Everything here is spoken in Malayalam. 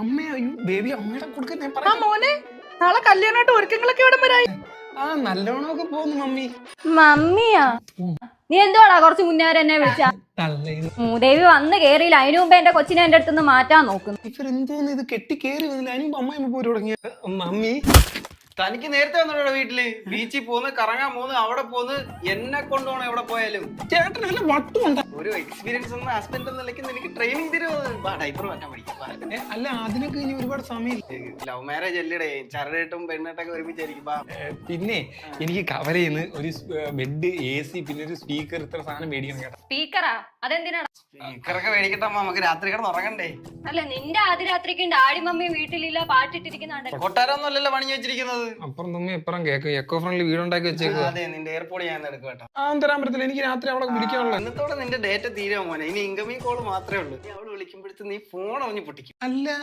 അമ്മയോ ബേബി അമ്മയുടെ കൊടുക്കാൻ ഞാൻ ആ പറയാം. മോനെ നാളെ കല്യാണമായിട്ട് ഒരുക്കങ്ങളൊക്കെ ഇവിടെ വരായി. ആ നല്ലോണമൊക്കെ പോകുന്നു മമ്മി. മമ്മിയാ നീ എന്തുവാടാ കുറച്ച് മുന്നേ വരെ എന്നെ വിളിച്ച തള്ളേന്ന് മൂദേവി വന്ന് കേറിയില്ല. അതിനു മുമ്പ് എന്റെ കൊച്ചിനെ എന്റെ അടുത്തുനിന്ന് മാറ്റാൻ നോക്കുന്നു. ഇവരെന്തോന്ന് ഇത് കെട്ടി കേറി വന്നില്ല. അതിന് അമ്മ പോയി തുടങ്ങിയ മമ്മി. തനിക്ക് നേരത്തെ വന്നോടെ വീട്ടില് ബീച്ചിൽ പോന്ന് കറങ്ങാൻ പോന്ന് അവിടെ പോന്ന് എന്നെ കൊണ്ടുപോകണം എവിടെ പോയാലും. ചേട്ടന് വല്ല വട്ടുമുണ്ടാ? ഒരു എക്സ്പീരിയൻസ് ഒന്നും ഹസ്ബൻഡ് എന്ന നിലയ്ക്ക് എനിക്ക് ട്രെയിനിങ് തരുമോ? ഡൈപ്പർ മാറ്റാൻ പഠിക്കാം. അല്ല അതിനൊക്കെ ഇനി ഒരുപാട് സമയമില്ല. ലവ് മാരേജ് അല്ലേടേ, ചരടായിട്ടും പെണ്ണായിട്ടൊക്കെ ഒരുമിച്ചായിരിക്കും. പിന്നെ എനിക്ക് കവരയിന്ന് ഒരു ബെഡ്, AC, പിന്നെ ഒരു സ്പീക്കർ, ഇത്ര സാധനം മേടിക്കണം കേട്ടോ. സ്പീക്കറാ അതെന്തിനാടാ? സ്പീക്കറൊക്കെ മേടിക്കട്ടെ നമുക്ക് രാത്രി കിടന്ന് ഉറങ്ങണ്ടേ. അല്ല നിന്റെ ആദ്യരാത്രിക്ക് ഡാഡി മമ്മിയും വീട്ടിലില്ല, പാട്ടിട്ടിരിക്കുന്നുണ്ട്. കൊട്ടാരമൊന്നും അല്ലല്ലോ പണി വെച്ചിരിക്കുന്നത്. അപ്പുറം തുമ്മി ഇപ്പുറം കേക്ക് എക്കോ ഫ്രണ്ട്ലി വീടുണ്ടാക്കി വെച്ചേക്കുക. അതെ, നിന്റെ എയർപോർട്ട് ഞാൻ എടുക്കും കേട്ടോ. തരാൻ പറ്റത്തില്ല, എനിക്ക് രാത്രി അവിടെ വിളിക്കാനുള്ള. ഇന്നത്തോടെ നിന്റെ ഡേറ്റ തീരുമോ മോനെ? ഇനി ഇൻകമിങ് കോള് മാത്രമേ ഉള്ളൂ. നീ അവിടെ വിളിക്കുമ്പോഴത്തെ നീ ഫോൺ അറിഞ്ഞ് പൊട്ടിക്കും. അല്ല